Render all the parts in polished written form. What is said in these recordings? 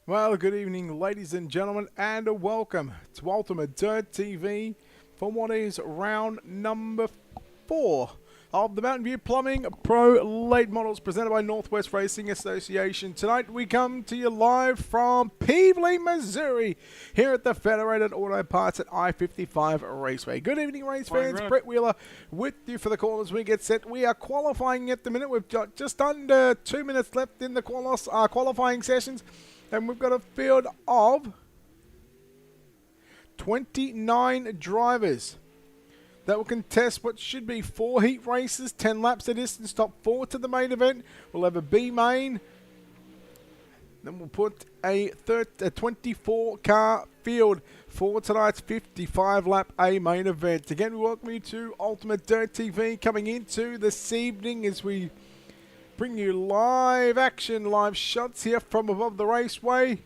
Well, good evening, ladies and gentlemen, and welcome to Ultimate Dirt TV for what is round number 4 of the Mountain View Plumbing Pro Late Models presented by Northwest Racing Association. Tonight we come to you live from Peevely, Missouri, here at the Federated Auto Parts at I-55 Raceway. Good evening, race fans. Brett Wheeler with you for the call as we get set. We are qualifying at the minute. We've got just under 2 minutes left in the qualifying sessions. And we've got a field of 29 drivers that will contest what should be 4 heat races, 10 laps of distance, top 4 to the main event. We'll have a B main. Then we'll put a 24 car field for tonight's 55 lap A main event. Again, we welcome you to Ultimate Dirt TV coming into this evening as we bring you live action, live shots here from above the raceway.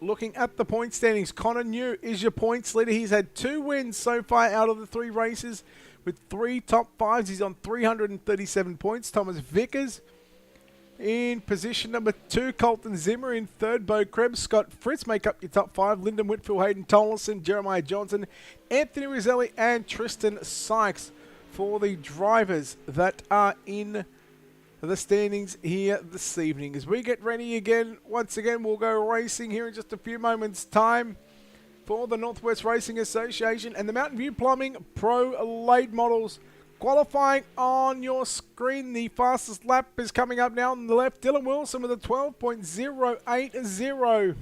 Looking at the point standings, Connor New is your points leader. He's had 2 wins so far out of the 3 races with 3 top 5s. He's on 337 points. Thomas Vickers in position number 2, Colton Zimmer in 3rd, Bo Krebs, Scott Fritz make up your top 5, Lyndon Whitfield, Hayden Tollison, Jeremiah Johnson, Anthony Roselli and Tristan Sykes for the drivers that are in the standings here this evening. As we get ready again, once again we'll go racing here in just a few moments time for the Northwest Racing Association and the Mountain View Plumbing Pro Late Models. Qualifying on your screen, the fastest lap is coming up now on the left. Dylan Wilson with a 12.080.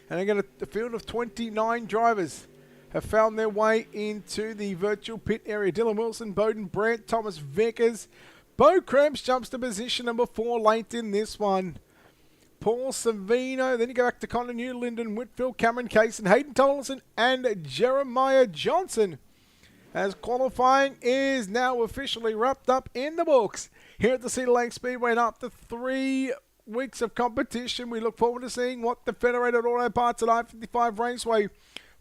And again, a field of 29 drivers have found their way into the virtual pit area. Dylan Wilson, Bowden Brandt, Thomas Vickers. Bo Krebs jumps to position number 4 late in this one. Paul Savino, then you go back to Connor New, Lyndon Whitfield, Cameron Case, and Hayden Tollison, and Jeremiah Johnson. As qualifying is now officially wrapped up in the books here at the Cedar Lake Speedway. And after 3 weeks of competition, we look forward to seeing what the Federated Auto Parts at I-55 Raceway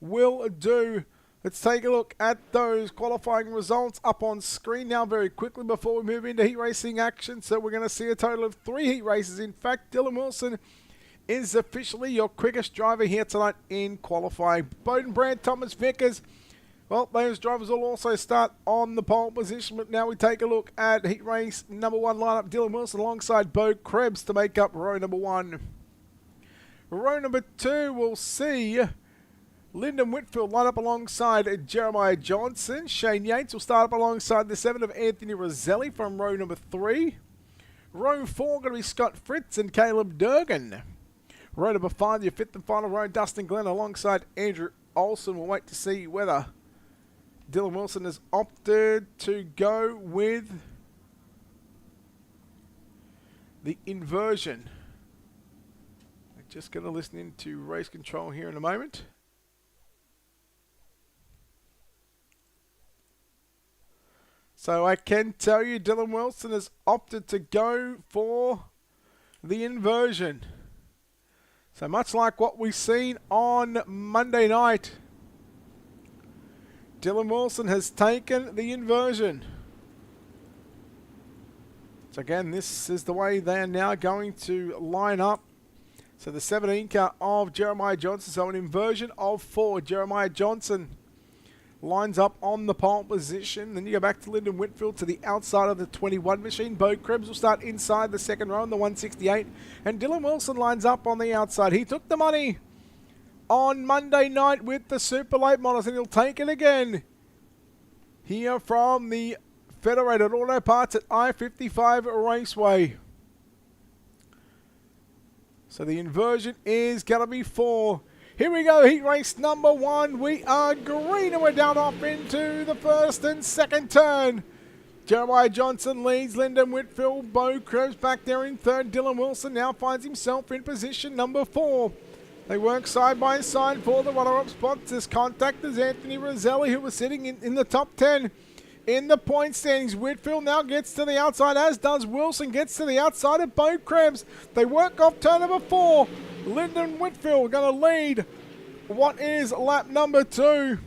will do. Let's take a look at those qualifying results up on screen now very quickly before we move into heat racing action. So we're going to see a total of 3 heat races. In fact, Dylan Wilson is officially your quickest driver here tonight in qualifying. Bowden Brandt, Thomas Vickers. Well, those drivers will also start on the pole position, but now we take a look at heat race number 1 lineup. Dylan Wilson alongside Bo Krebs to make up row number 1. Row number 2 will see Lyndon Whitfield line up alongside Jeremiah Johnson. Shane Yates will start up alongside the 7 of Anthony Roselli from row number 3. Row 4 going to be Scott Fritz and Caleb Durgan. Row number 5, your 5th and final row, Dustin Glenn alongside Andrew Olson. We'll wait to see whether Dylan Wilson has opted to go with the inversion. I'm just going to listen into race control here in a moment. So I can tell you Dylan Wilson has opted to go for the inversion. So much like what we've seen on Monday night, Dylan Wilson has taken the inversion. So again, this is the way they are now going to line up. So the 17 car of Jeremiah Johnson, so an inversion of 4. Jeremiah Johnson lines up on the pole position. Then you go back to Lyndon Whitfield to the outside of the 21 machine. Bo Krebs will start inside the 2nd row in the 168. And Dylan Wilson lines up on the outside. He took the money on Monday night with the Super Late Models, and he'll take it again here from the Federated Auto Parts at I-55 Raceway. So the inversion is going to be 4. Here we go, heat race number 1. We are green and we're down off into the 1st and 2nd turn. Jeremiah Johnson leads, Lyndon Whitfield, Bo Krebs back there in 3rd. Dylan Wilson now finds himself in position number 4. They work side by side for the runner-up spots. This contact is Anthony Roselli, who was sitting in the top 10 in the point standings. Whitfield now gets to the outside, as does Wilson, gets to the outside of Bo Krebs. They work off turn number 4. Lyndon Whitfield going to lead what is lap number 2.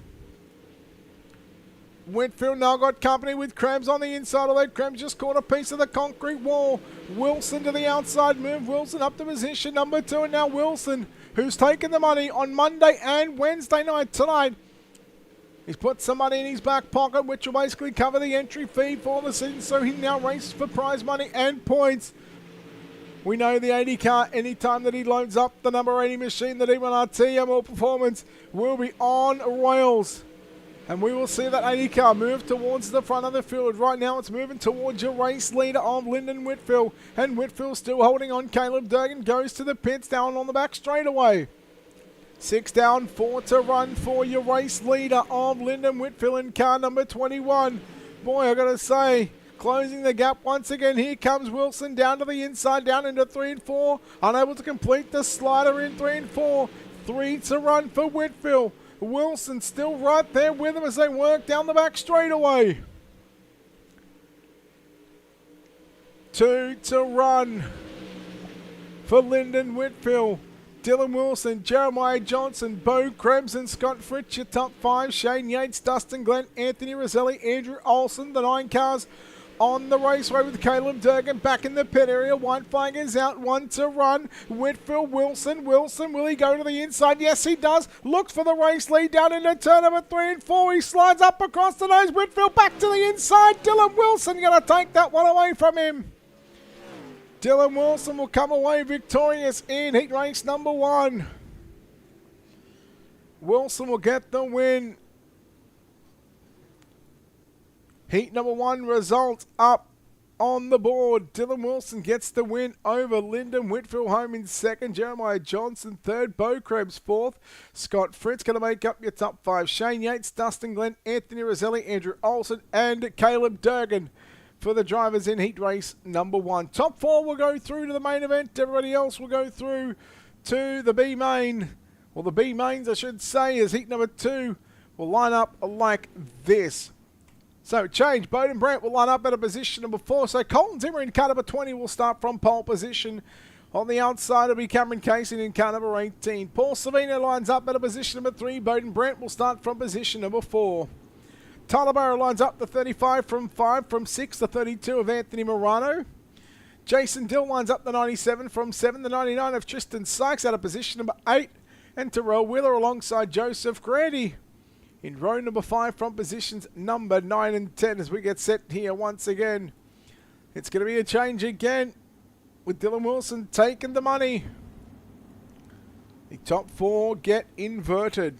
Whitfield now got company with Krabs on the inside, although Krabs just caught a piece of the concrete wall. Wilson to the outside move. Wilson up to position number 2, and now Wilson, who's taken the money on Monday and Wednesday night tonight. He's put some money in his back pocket, which will basically cover the entry fee for the season, so he now races for prize money and points. We know the 80 car, anytime that he loads up the number 80 machine, the D1RT More Performance will be on rails. And we will see that 80 car move towards the front of the field. Right now it's moving towards your race leader of Lyndon Whitfield. And Whitfield still holding on. Caleb Durgan goes to the pits down on the back straightaway. 6 down, 4 to run for your race leader of Lyndon Whitfield in car number 21. Boy, I gotta say, closing the gap once again. Here comes Wilson down to the inside, down into 3 and 4. Unable to complete the slider in 3 and 4. 3 to run for Whitfield. Wilson still right there with him as they work down the back straightaway. 2 to run for Lyndon Whitfield. Dylan Wilson, Jeremiah Johnson, Bo Krebs and Scott Fritz, your top 5. Shane Yates, Dustin Glenn, Anthony Roselli, Andrew Olsen, the 9 cars on the raceway with Caleb Durgan back in the pit area. White flag is out, 1 to run. Whitfield, Wilson, will he go to the inside? Yes, he does. Looks for the race lead down into turn number 3 and 4. He slides up across the nose. Whitfield back to the inside. Dylan Wilson going to take that one away from him. Dylan Wilson will come away victorious in heat race number 1. Wilson will get the win. Heat number 1 results up on the board. Dylan Wilson gets the win over Lyndon Whitfield, home in 2nd. Jeremiah Johnson 3rd. Bo Krebs 4th. Scott Fritz going to make up your top 5. Shane Yates, Dustin Glenn, Anthony Roselli, Andrew Olsen and Caleb Durgan for the drivers in heat race number 1. Top 4 will go through to the main event. Everybody else will go through to the B main. Well, the B mains, I should say, as heat number 2 will line up like this. So change. Bowden Brandt will line up at a position number 4. So Colton Zimmer in car number 20 will start from pole position. On the outside will be Cameron Casey in car number 18. Paul Savino lines up at a position number 3. Bowden Brandt will start from position number 4. Tyler Barrow lines up the 35 from 5. From 6 to 32 of Anthony Morano. Jason Dill lines up the 97 from 7. The 99 of Tristan Sykes out of position number 8. And Terrell Wheeler alongside Joseph Grady in row number 5 from positions number 9 and 10 as we get set here once again. It's going to be a change again with Dylan Wilson taking the money. The top 4 get inverted.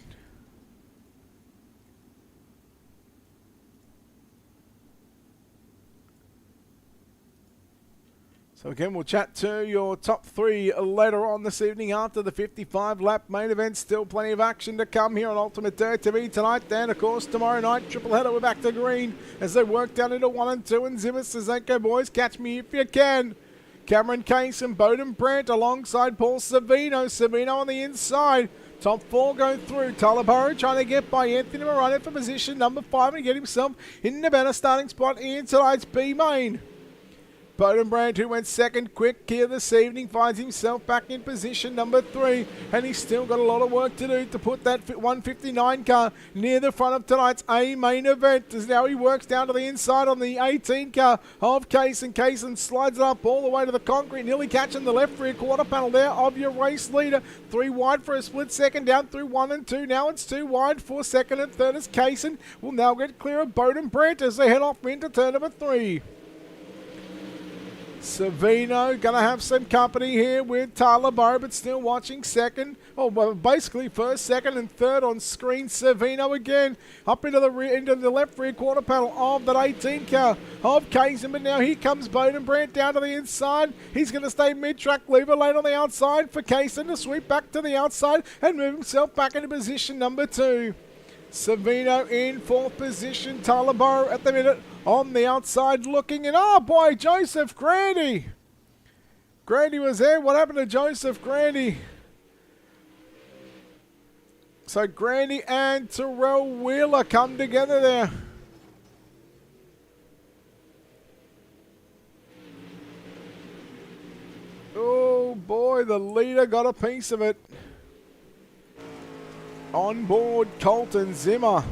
So again, we'll chat to your top 3 later on this evening after the 55-lap main event. Still plenty of action to come here on Ultimate Dare TV tonight. Then, of course, tomorrow night, triple header, we're back to green as they work down into 1 and 2. And Zimmer says, "Okay, boys, catch me if you can." Cameron Case and Bowden Brandt alongside Paul Savino. Savino on the inside. Top 4 go through. Tyler Burrow trying to get by Anthony Morano for position number 5 and get himself in the better starting spot in tonight's B main. Bowden Brandt, who went 2nd quick here this evening, finds himself back in position number 3. And he's still got a lot of work to do to put that 159 car near the front of tonight's A main event. As now he works down to the inside on the 18 car of Kaysen. Kaysen slides it up all the way to the concrete, nearly catching the left rear quarter panel there of your race leader. 3 wide for a split second, down through 1 and 2. Now it's 2 wide for 2nd and 3rd as Kaysen will now get clear of Bowden Brandt as they head off into turn number 3. Savino going to have some company here with Tyler Burrow, but still watching 2nd. Oh, well, basically 1st, 2nd, and 3rd on screen. Savino again up into the rear, into the left rear quarter panel of that 18 car of Kaysen. But now here comes Bowden Brandt down to the inside. He's going to stay mid-track, lever lane on the outside for Kaysen to sweep back to the outside and move himself back into position number 2. Savino in 4th position. Tyler Burrow at the minute on the outside looking in. Oh boy, Joseph Grady. Grady was there. What happened to Joseph Grady? So Grady and Terrell Wheeler come together there. Oh boy, the leader got a piece of it. On board, Colton Zimmer.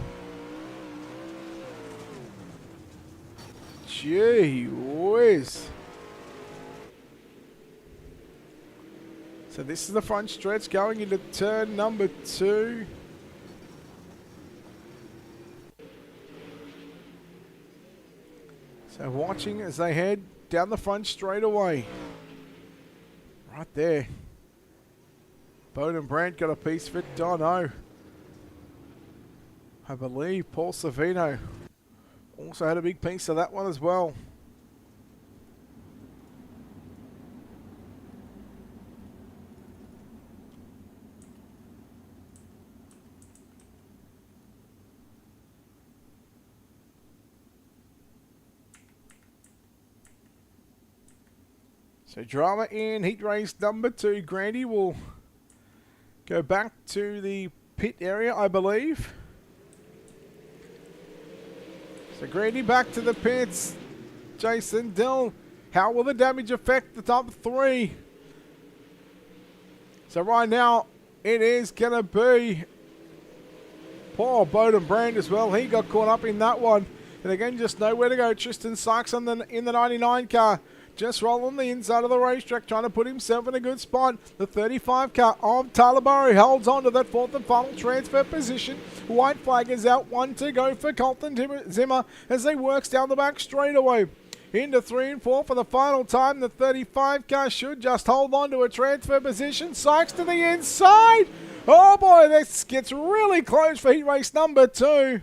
Gee whiz. So this is the front stretch going into turn number 2. So watching as they head down the front straight away. Right there. Bowden Brandt got a piece of it. Dono. I believe Paul Savino also had a big piece of that one as well. So drama in heat race number 2. Grandy will go back to the pit area, I believe. So Grandy back to the pits. Jason Dill. How will the damage affect the top 3? So right now it is going to be poor Bowden Brandt as well. He got caught up in that one. And again, just nowhere to go. Tristan Sykes in the 99 car. Just rolling the inside of the racetrack, trying to put himself in a good spot. The 35 car of Tyler Burry holds on to that fourth and final transfer position. White flag is out, 1 to go for Colton Zimmer as he works down the back straightaway. Into 3 and 4 for the final time. The 35 car should just hold on to a transfer position. Sykes to the inside. Oh boy, this gets really close for heat race number 2.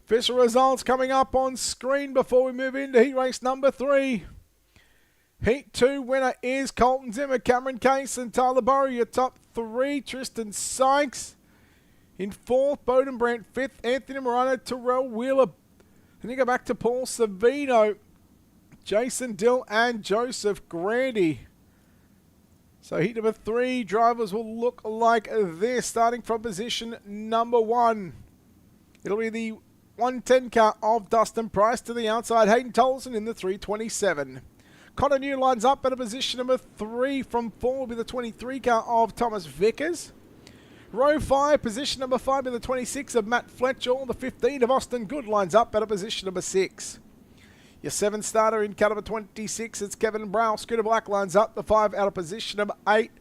Official results coming up on screen before we move into heat race number 3. Heat 2 winner is Colton Zimmer, Cameron Case and Tyler Burry. Your top 3, Tristan Sykes. In 4th, Bowden Brandt. 5th, Anthony Morano, Terrell Wheeler. Then you go back to Paul Savino, Jason Dill and Joseph Grandy. So heat number 3 drivers will look like this, starting from position number 1. It'll be the 110 car of Dustin Price to the outside. Hayden Tolson in the 327. Connor New lines up at a position number 3. From 4 will be the 23 car of Thomas Vickers. Row 5, position number 5 will be the 26 of Matt Fletcher. The 15 of Austin Good lines up at a position number 6. Your 7th starter in car number 26, it's Kevin Brown. Scooter Black lines up the 5 out of position number 8.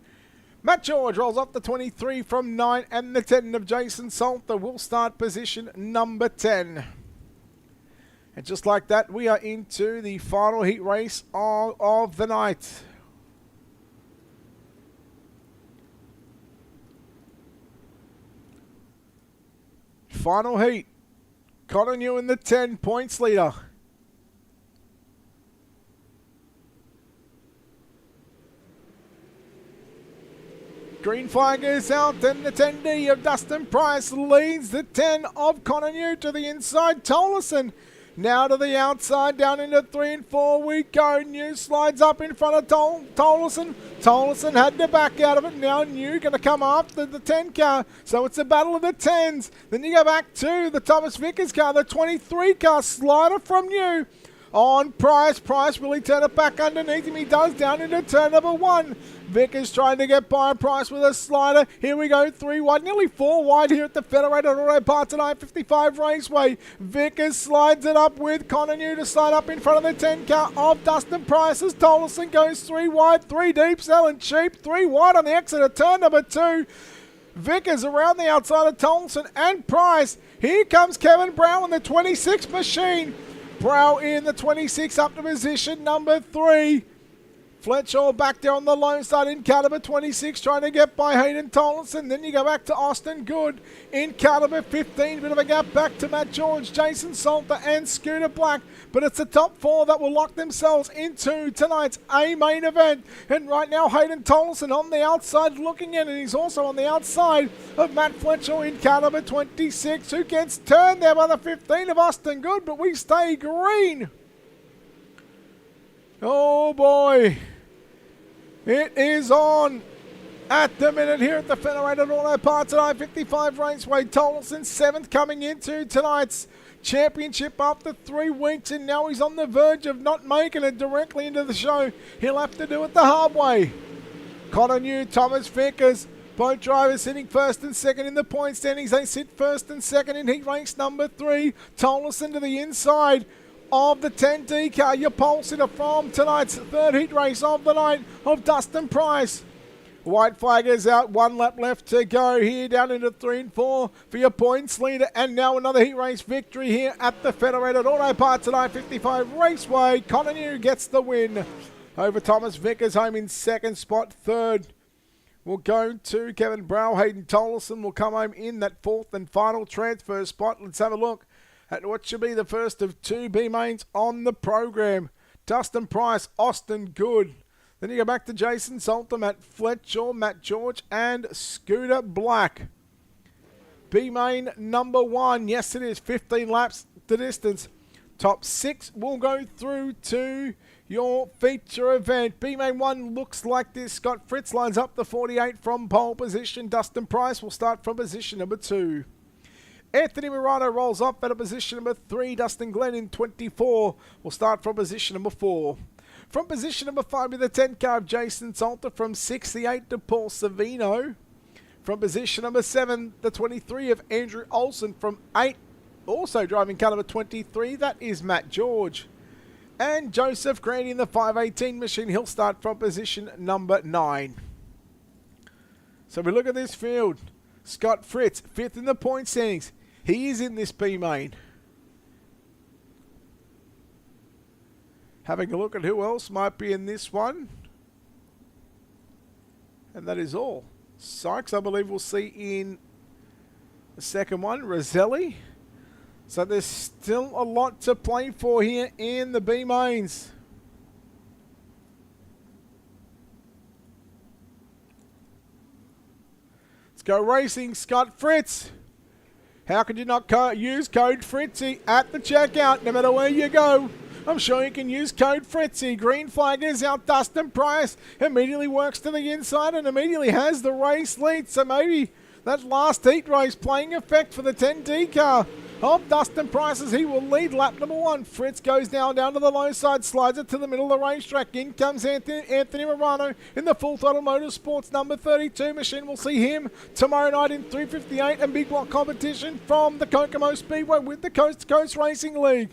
Matt George rolls up the 23 from 9, and the 10 of Jason Salter will start position number 10. And just like that, we are into the final heat race of the night. Final heat. Connor New in the 10 points leader. Green flag is out, and the 10D of Dustin Price leads the 10 of Connor New to the inside. Tolleson now to the outside, down into 3 and 4 we go. New slides up in front of Tolleson. Tolleson had to back out of it. Now New going to come after the 10 car. So it's a battle of the 10s. Then you go back to the Thomas Vickers car, the 23 car slider from New. On Price. Price, will he turn it back underneath him? He does, down into turn number 1. Vickers trying to get by Price with a slider. Here we go, 3 wide, nearly 4 wide here at the Federated Auto Parts at I-55 Raceway. Vickers slides it up with Connor New to slide up in front of the 10 car of Dustin Price as Tolleson goes 3 wide, 3 deep, selling cheap, 3 wide on the exit of turn number 2. Vickers around the outside of Tolleson and Price. Here comes Kevin Brown in the 26 machine. Brow in the 26 up to position number 3. Fletcher back there on the low side in car number 26, trying to get by Hayden Tolleson. Then you go back to Austin Good in car number 15. Bit of a gap back to Matt George, Jason Salter and Scooter Black. But it's the top 4 that will lock themselves into tonight's A-main event. And right now Hayden Tolleson on the outside looking in, and he's also on the outside of Matt Fletcher in car number 26, who gets turned there by the 15 of Austin Good, but we stay green. Oh boy. It is on at the minute here at the Federated Auto Parts at I-55 Raceway. Tolleson 7th coming into tonight's championship after 3 weeks, and now he's on the verge of not making it directly into the show. He'll have to do it the hard way. Connor New, Thomas Vickers, both drivers sitting 1st and 2nd in the point standings. They sit 1st and 2nd in heat race number 3. Tolleson to the inside of the 10D car. Your pole sitter from tonight's third heat race of the night of Dustin Price. White flag is out, 1 lap left to go here down into 3 and 4 for your points leader. And now another heat race victory here at the Federated Auto Parts at I-55 Raceway. Connor New gets the win over Thomas Vickers, home in second spot. Third will go to Kevin Brow. Hayden Tolleson will come home in that fourth and final transfer spot. Let's have a look at what should be the first of 2 B mains on the program. Dustin Price, Austin Good. Then you go back to Jason Salter, Matt Fletcher, Matt George, and Scooter Black. B main number 1. Yes, it is 15 laps the distance. Top 6 will go through to your feature event. B main 1 looks like this. Scott Fritz lines up the 48 from pole position. Dustin Price will start from position number 2. Anthony Morano rolls off at a position number 3. Dustin Glenn in 24 will start from position number 4. From position number 5 with the 10 car of Jason Salter. From 6, the 8 to Paul Savino. From position number 7, the 23 of Andrew Olsen. From 8, also driving car number 23, that is Matt George. And Joseph Grandy in the 518 machine. He'll start from position number 9. So we look at this field. Scott Fritz, 5th in the point standings. He is in this B main. Having a look at who else might be in this one. And that is all. Sykes, I believe we'll see in the second one. Roselli. So there's still a lot to play for here in the B mains. Let's go racing. Scott Fritz. How could you not use code Fritzy at the checkout no matter where you go? I'm sure you can use code Fritzy. Green flag is out. Dustin Price immediately works to the inside and immediately has the race lead. So maybe that last heat race playing effect for the 10D car of Dustin Price as he will lead lap number 1. Fritz goes down to the low side, slides it to the middle of the racetrack. In comes Anthony Morano in the Full Throttle Motorsports number 32 machine. We'll see him tomorrow night in 358 and big block competition from the Kokomo Speedway with the Coast to Coast Racing League.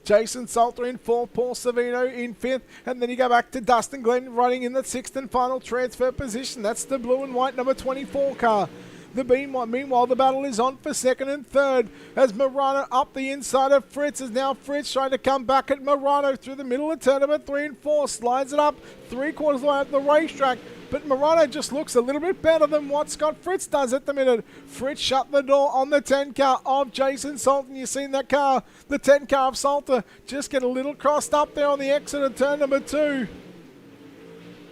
Jason Salter in 4th, Paul Savino in 5th, and then you go back to Dustin Glenn running in the 6th and final transfer position. That's the blue and white number 24 car. Meanwhile, the battle is on for 2nd and 3rd as Morano up the inside of Fritz. Is now Fritz trying to come back at Morano through the middle of turn number 3 and 4. Slides it up 3/4 of the way up the racetrack. But Morano just looks a little bit better than what Scott Fritz does at the minute. Fritz shut the door on the 10 car of Jason Salter. You've seen that car, the 10 car of Salter, just get a little crossed up there on the exit of turn number 2.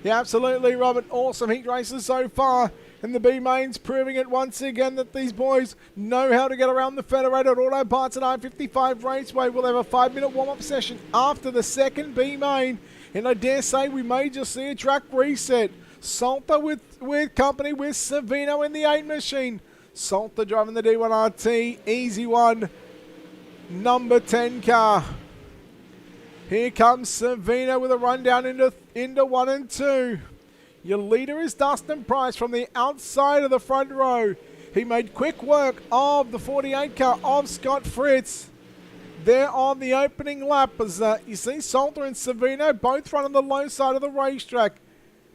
Yeah, absolutely, Robert. Awesome heat races so far. And the B mains proving it once again that these boys know how to get around the Federated Auto Parts at I-55 Raceway. We'll have a 5-minute warm-up session after the second B main. And I dare say we may just see a track reset. Salter with company with Savino in the 8 machine. Salter driving the D1RT, easy one, number 10 car. Here comes Savino with a run down into 1 and 2. Your leader is Dustin Price from the outside of the front row. He made quick work of the 48 car of Scott Fritz. There on the opening lap as you see Salter and Savino both run on the low side of the racetrack.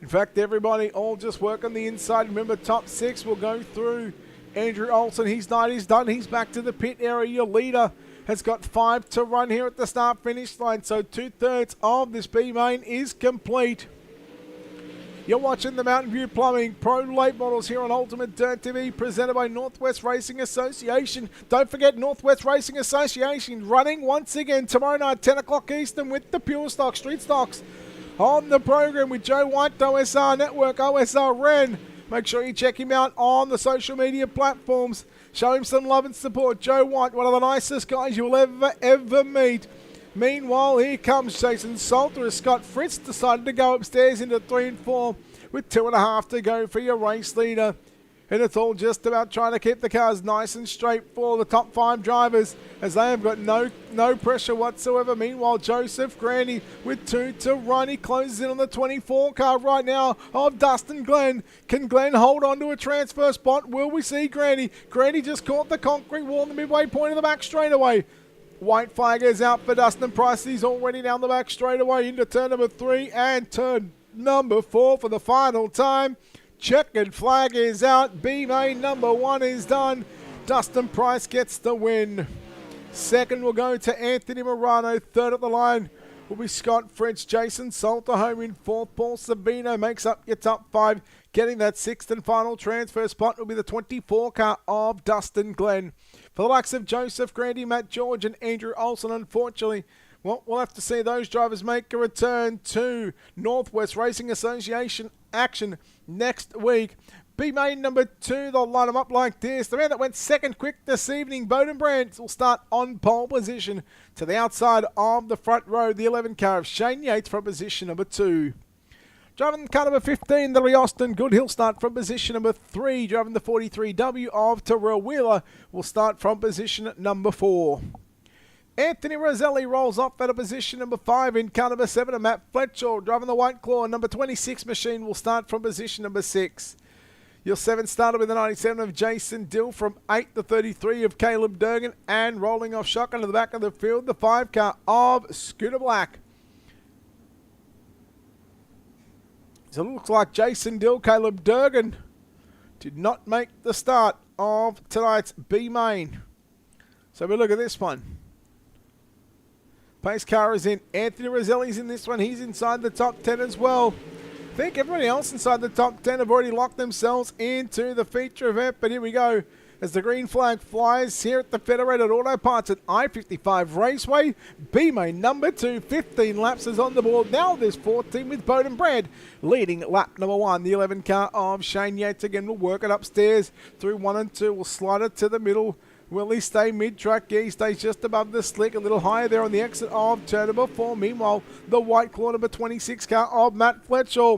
In fact, everybody all just work on the inside. Remember, top 6 will go through Andrew Olsen. His night is done. He's back to the pit area. Your leader has got 5 to run here at the start-finish line. So 2/3 of this B main is complete. You're watching the Mountain View Plumbing Pro Late Models here on Ultimate Dirt TV, presented by Northwest Racing Association. Don't forget Northwest Racing Association running once again tomorrow night, 10 o'clock Eastern, with the Pure Stock Street Stocks on the program with Joe White, OSR Network, OSR Ren. Make sure you check him out on the social media platforms. Show him some love and support. Joe White, one of the nicest guys you'll ever meet. Meanwhile, here comes Jason Salter as Scott Fritz decided to go upstairs into 3 and 4 with 2.5 to go for your race leader. And it's all just about trying to keep the cars nice and straight for the top 5 drivers as they have got no pressure whatsoever. Meanwhile, Joseph Grandy with 2 to run. He closes in on the 24 car right now of Dustin Glenn. Can Glenn hold on to a transfer spot? Will we see Grandy? Grandy just caught the concrete wall in the midway point of the back straightaway. White flag is out for Dustin Price. He's already down the back straight away into turn number 3 and turn number 4 for the final time. Checkered flag is out. B-main number 1 is done. Dustin Price gets the win. Second will go to Anthony Morano. Third at the line will be Scott French. Jason Salter home in fourth. Paul Sabino makes up your top 5. Getting that sixth and final transfer spot will be the 24 car of Dustin Glenn. For the likes of Joseph Grandy, Matt George and Andrew Olsen, unfortunately, well, we'll have to see those drivers make a return to Northwest Racing Association action next week. B-main number 2, they'll line them up like this. The man that went second quick this evening, Bowden Brandt, will start on pole position to the outside of the front row. The 11 car of Shane Yates from position number 2. Driving car number 15, that'll be Austin Good. He'll start from position number 3. Driving the 43W of Terrell Wheeler will start from position number 4. Anthony Roselli rolls off at a position number 5 in car number 7. And Matt Fletcher driving the White Claw number 26 machine will start from position number 6. Your 7 started with the 97 of Jason Dill, from 8 the 33 of Caleb Durgan, and rolling off shotgun to the back of the field, the 5 car of Scooter Black. So it looks like Jason Dill, Caleb Durgan did not make the start of tonight's B-main. So we look at this one. Pace car is in. Anthony Roselli's in this one. He's inside the top 10 as well. I think everybody else inside the top 10 have already locked themselves into the feature event. But here we go. As the green flag flies here at the Federated Auto Parts at I-55 Raceway. B-main number 2, 15 laps is on the board. Now there's 14 with Bowden Brad leading lap number 1. The 11 car of Shane Yates again will work it upstairs through 1 and 2. Will slide it to the middle. Will he stay mid-track? Yeah, he stays just above the slick, a little higher there on the exit of turn number 4. Meanwhile, the White Claw number 26 car of Matt Fletcher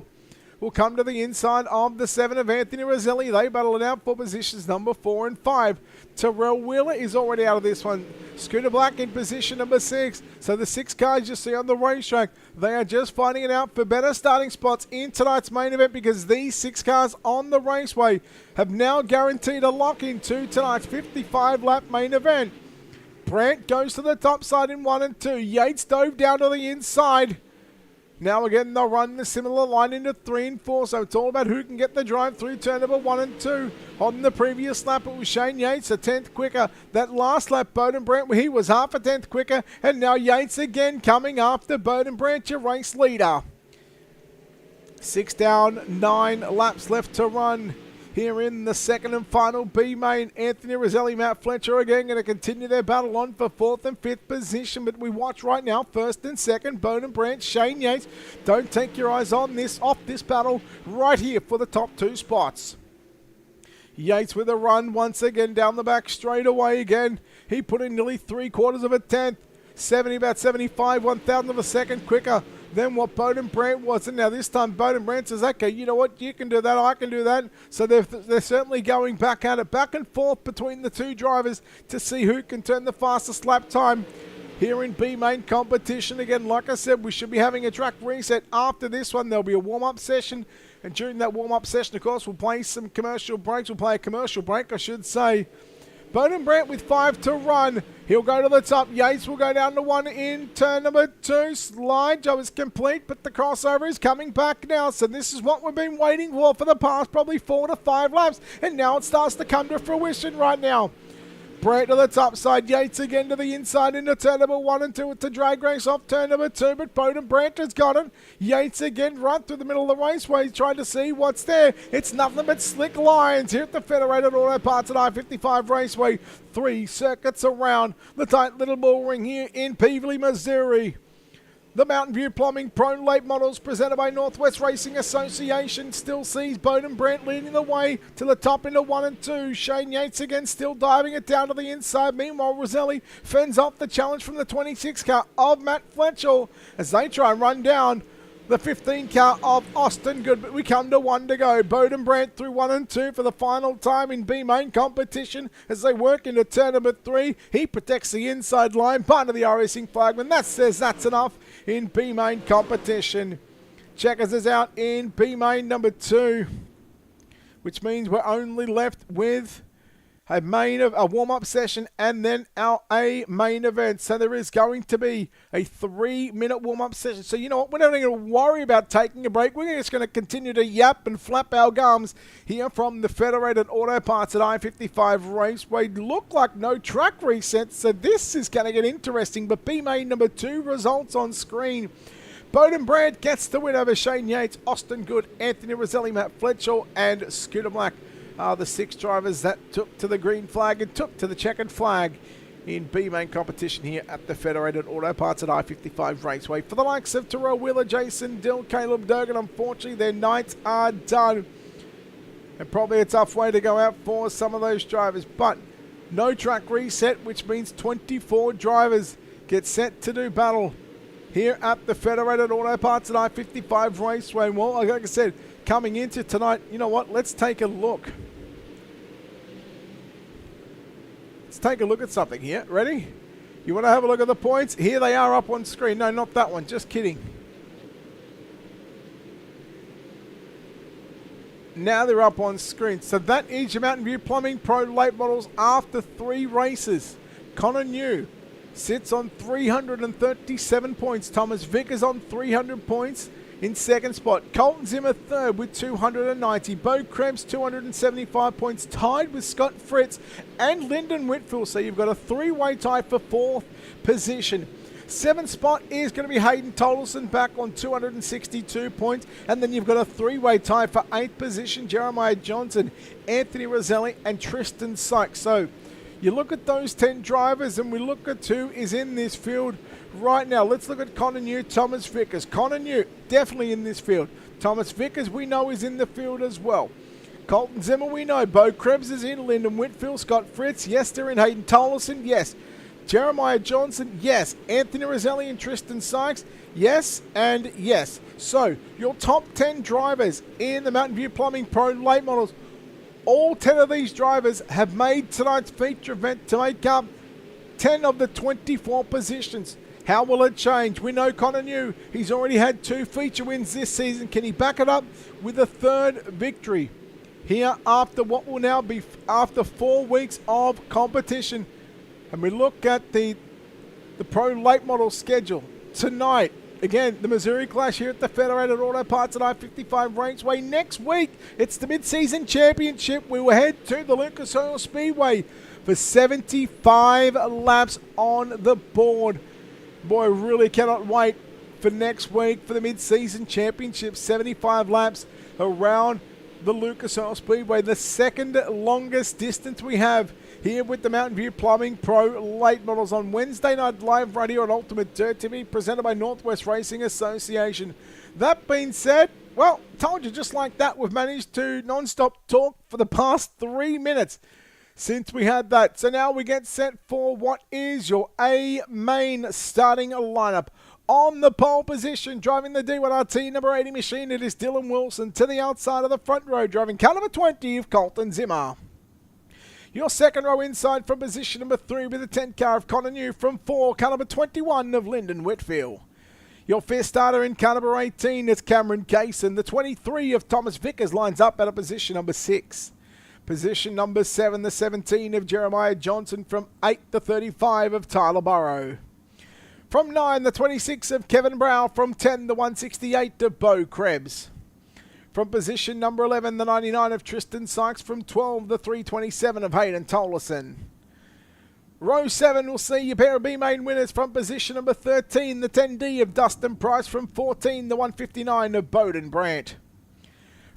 will come to the inside of the 7 of Anthony Roselli. They battle it out for positions number 4 and 5. Terrell Wheeler is already out of this one. Scooter Black in position number 6. So the 6 cars you see on the racetrack, they are just fighting it out for better starting spots in tonight's main event, because these 6 cars on the raceway have now guaranteed a lock into tonight's 55-lap main event. Brandt goes to the top side in 1 and 2. Yates dove down to the inside. Now again, they'll run the similar line into 3 and 4, so it's all about who can get the drive through turn number 1 and 2. On the previous lap, it was Shane Yates, a 10th quicker. That last lap, Bowden Brandt, he was half a 10th quicker, and now Yates again coming after Bowden Brandt, your race leader. 6 down, 9 laps left to run here in the second and final B-main. Anthony Roselli, Matt Fletcher again going to continue their battle on for 4th and 5th position. But we watch right now 1st and 2nd, Bowden Brandt, Shane Yates. Don't take your eyes on this, off this battle right here for the top 2 spots. Yates with a run once again down the back straight away again. He put in nearly 3/4 of a tenth. 70, about 75, 1,000 of a second quicker than what Bowden Brandt was. And now this time Bowden Brandt says, okay, you know what, you can do that, I can do that. So they're certainly going back at it, back and forth between the 2 drivers to see who can turn the fastest lap time here in B-main competition. Again, like I said, we should be having a track reset after this one. There'll be a warm-up session. And during that warm-up session, of course, we'll play some commercial breaks. We'll play a commercial break, I should say. Bowden Brandt with 5 to run. He'll go to the top. Yates will go down to 1 in turn number 2. Slide job is complete, but the crossover is coming back now. So this is what we've been waiting for the past probably 4 to 5 laps. And now it starts to come to fruition right now. Brandt to the top side. Yates again to the inside into turn number 1 and 2. It's a drag race off turn number 2, but Bowden Brandt has got it. Yates again right through the middle of the raceway. He's trying to see what's there. It's nothing but slick lines here at the Federated Auto Parts at I-55 Raceway. 3 circuits around the tight little bull ring here in Peevely, Missouri. The Mountain View Plumbing Pro Late Models presented by Northwest Racing Association still sees Bowden Brandt leading the way to the top into 1 and 2. Shane Yates again still diving it down to the inside. Meanwhile, Roselli fends off the challenge from the 26 car of Matt Fletcher as they try and run down the 15 car of Austin Good. But we come to 1 to go. Bowden Brandt through 1 and 2 for the final time in B-main competition as they work into turn number 3. He protects the inside line. Part of the racing flagman. That says that's enough in B-main competition. Checkers is out in B-main number 2, which means we're only left with a warm-up session, and then a main event. So there is going to be a 3-minute warm-up session. So you know what? We're not going to worry about taking a break. We're just going to continue to yap and flap our gums here from the Federated Auto Parts at I-55 Raceway. Look like no track resets, so this is going to get interesting. But B-main number 2 results on screen. Bowden Brandt gets the win over Shane Yates, Austin Good, Anthony Roselli, Matt Fletcher, and Scooter Black are the 6 drivers that took to the green flag and took to the checkered flag in B-main competition here at the Federated Auto Parts at I-55 Raceway. For the likes of Terrell Wheeler, Jason Dill, Caleb Durgan, unfortunately their nights are done. And probably a tough way to go out for some of those drivers. But no track reset, which means 24 drivers get set to do battle here at the Federated Auto Parts at I-55 Raceway. Well, like I said, coming into tonight, you know what? Let's take a look. Let's take a look at something here. Ready? You want to have a look at the points? Here they are up on screen. No, not that one. Just kidding. Now they're up on screen. So that is your Mountain View Plumbing Pro late models after 3 races. Connor New sits on 337 points. Thomas Vickers on 300 points in second spot. Colton Zimmer third with 290. Bo Krebs 275 points, tied with Scott Fritz and Lyndon Whitfield. So you've got a 3-way tie for 4th position. 7th spot is going to be Hayden Tolleson back on 262 points. And then you've got a 3-way tie for 8th position. Jeremiah Johnson, Anthony Roselli, and Tristan Sykes. So you look at those 10 drivers and we look at who is in this field right now. Let's look at Connor New, Thomas Vickers. Connor New, definitely in this field. Thomas Vickers, we know, is in the field as well. Colton Zimmer, we know. Bo Krebs is in. Lyndon Whitfield, Scott Fritz, yes, they're in. Hayden Tolleson, yes. Jeremiah Johnson, yes. Anthony Roselli and Tristan Sykes, yes and yes. So, your top 10 drivers in the Mountain View Plumbing Pro late models. All 10 of these drivers have made tonight's feature event to make up 10 of the 24 positions. How will it change? We know Connor New, he's already had 2 feature wins this season. Can he back it up with a 3rd victory here after what will now be after 4 weeks of competition? And we look at the Pro late model schedule tonight. Again, the Missouri Clash here at the Federated Auto Parts at I-55 Raceway. Next week, it's the mid-season championship. We will head to the Lucas Oil Speedway for 75 laps on the board. Boy, really cannot wait for next week for the mid-season championship. 75 laps around the Lucas Oil Speedway, the 2nd longest distance we have here with the Mountain View Plumbing Pro late models on Wednesday night live right here on Ultimate Dirt TV, presented by Northwest Racing Association. That being said, well, told you just like that, we've managed to non-stop talk for the past 3 minutes since we had that. So now we get set for what is your A-main starting lineup. On the pole position, driving the D1RT number 80 machine, it is Dylan Wilson. To the outside of the front row, driving car number 20 of Colton Zimmer. Your second row inside from position number 3 with the 10 car of Connor New. From 4, car number 21 of Lyndon Whitfield. Your fifth starter in car number 18 is Cameron Kaysen. The 23 of Thomas Vickers lines up at a position number 6. Position number 7, the 17 of Jeremiah Johnson. From 8, the 35 of Tyler Burrow. From 9, the 26 of Kevin Brow. From 10, the 168 of Bo Krebs. From position number 11, the 99 of Tristan Sykes. From 12, the 327 of Hayden Tolleson. Row 7 will see your pair of B-main winners. From position number 13, the 10D of Dustin Price. From 14, the 159 of Bowden Brandt.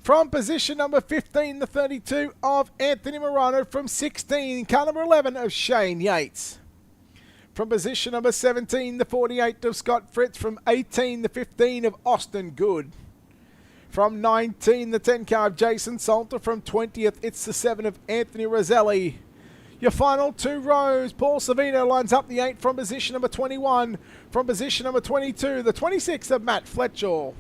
From position number 15, the 32 of Anthony Morano. From 16, car number 11 of Shane Yates. From position number 17, the 48 of Scott Fritz. From 18, the 15 of Austin Good. From 19, the 10 car of Jason Salter. From 20th, it's the 7 of Anthony Roselli. Your final 2 rows, Paul Savino lines up the 8 from position number 21. From position number 22, the 26 of Matt Fletcher.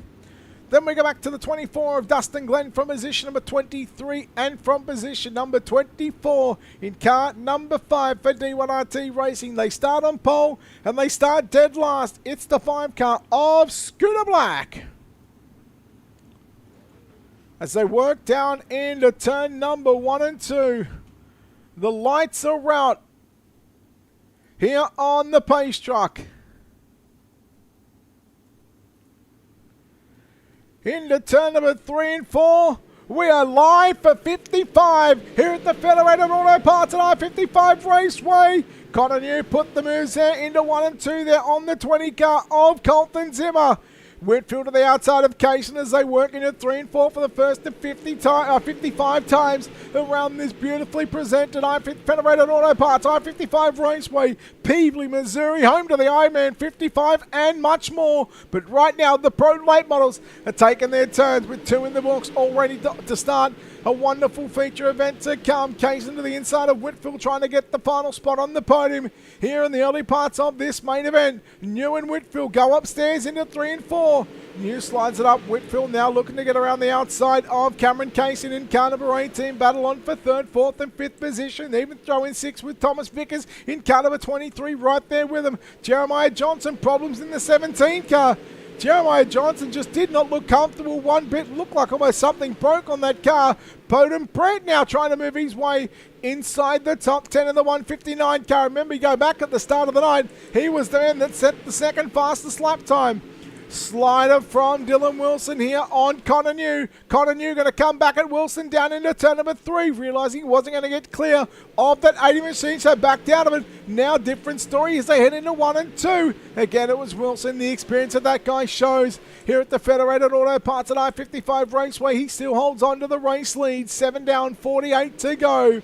Then we go back to the 24 of Dustin Glenn from position number 23, and from position number 24 in car number 5 for D1RT Racing. They start on pole and they start dead last. It's the 5 car of Scooter Black. As they work down into turn number 1 and 2. The lights are out here on the pace truck. Into turn number 3 and 4. We are live for 55 here at the Federated Auto Parts at I-55 Raceway. Connor New put the moves there into 1 and 2 there on the 20 car of Colton Zimmer. Whitfield to the outside of Kaysen as they work into 3 and 4 for the first of 55 times around this beautifully presented Federated Auto Parts I-55 Raceway, Peevely, Missouri, home to the Ironman 55 and much more. But right now the Pro late models are taking their turns with 2 in the books already to start. A wonderful feature event to come. Kaysen to the inside of Whitfield trying to get the final spot on the podium here in the early parts of this main event. New and Whitfield go upstairs into 3 and 4. New slides it up. Whitfield now looking to get around the outside of Cameron Kaysen in car number 18. Battle on for 3rd, 4th and 5th position. Even throw in 6 with Thomas Vickers in car number 23 right there with him. Jeremiah Johnson problems in the 17 car. Jeremiah Johnson just did not look comfortable one bit. Looked like almost something broke on that car. Bowden Brent now trying to move his way inside the top 10 of the 159 car. Remember, you go back at the start of the night, he was the man that set the second fastest lap time. Slider from Dylan Wilson here on Connor New. Connor New going to come back at Wilson down into turn number 3, realising he wasn't going to get clear of that 80 machine, so backed out of it. Now different story as they head into 1 and 2. Again, it was Wilson. The experience of that guy shows here at the Federated Auto Parts at I-55 Raceway. He still holds on to the race lead. 7 down, 48 to go.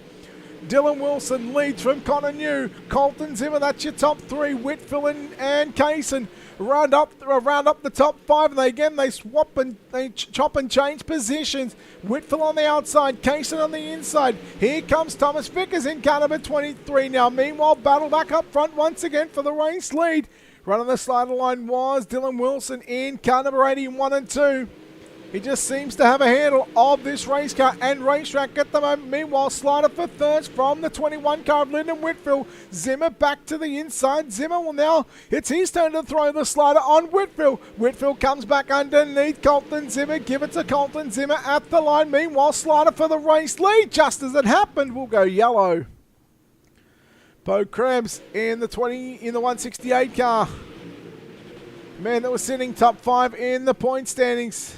Dylan Wilson leads from Connor New. Colton Zimmer, that's your top 3. Whitfield and Kaysen round up the top 5, and they swap and they chop and change positions. Whitfield on the outside, Kaysen on the inside. Here comes Thomas Vickers in car number 23 now. Meanwhile, battle back up front once again for the race lead. Running the slider line was Dylan Wilson in car number 81 and 2. He just seems to have a handle of this race car and racetrack at the moment. Meanwhile, slider for thirds from the 21 car of Lyndon Whitfield. Zimmer back to the inside. Zimmer will now, it's his turn to throw the slider on Whitfield. Whitfield comes back underneath Colton Zimmer. Give it to Colton Zimmer at the line. Meanwhile, slider for the race lead. Just as it happened, will go yellow. Bo Krebs in the 168 car. Man that was sitting top 5 in the point standings.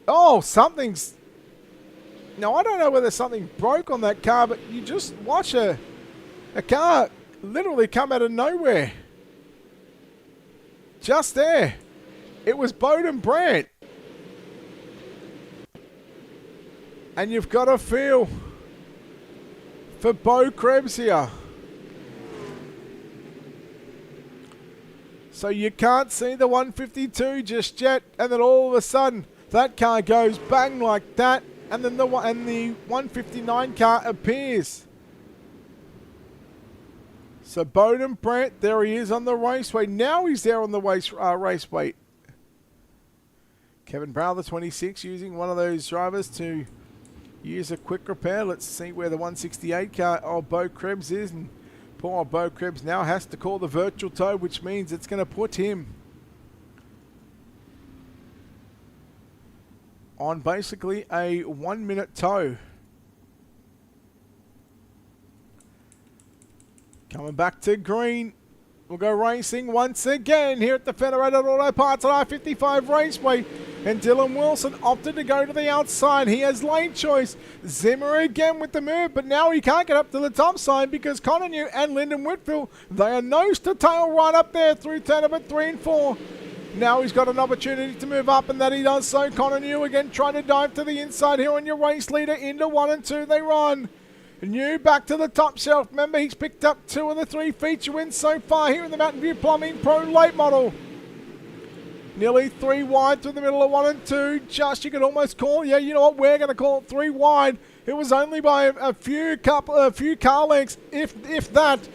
Oh, something's... Now, I don't know whether something broke on that car, but you just watch a car literally come out of nowhere. Just there. It was Bowden Brandt. And you've got to feel for Bo Krebs here. So you can't see the 152 just yet, and then all of a sudden that car goes bang like that, and then the 159 car appears. So Bowden Brandt, there he is on the raceway. Now he's there on the raceway. Kevin Brown, the 26, using one of those drivers to use a quick repair. Let's see where the 168 car of Bo Krebs is. And poor Bo Krebs now has to call the virtual tow, which means it's going to put him on basically a 1 minute tow. Coming back to green. We'll go racing once again here at the Federated Auto Parts at I-55 Raceway. And Dylan Wilson opted to go to the outside. He has lane choice. Zimmer again with the move, but now he can't get up to the top side because Connor New and Lyndon Whitfield, they are nose to tail right up there through turn number 3 and 4. Now he's got an opportunity to move up, and that he does so. Connor New again trying to dive to the inside here on your race leader. Into 1 and 2 they run. New back to the top shelf. Remember, he's picked up 2 of the 3 feature wins so far here in the Mountain View Plumbing Pro late model. Nearly 3 wide through the middle of 1 and 2. Just, you could almost call, yeah, you know what, we're going to call it 3 wide. It was only by a few car lengths, if that.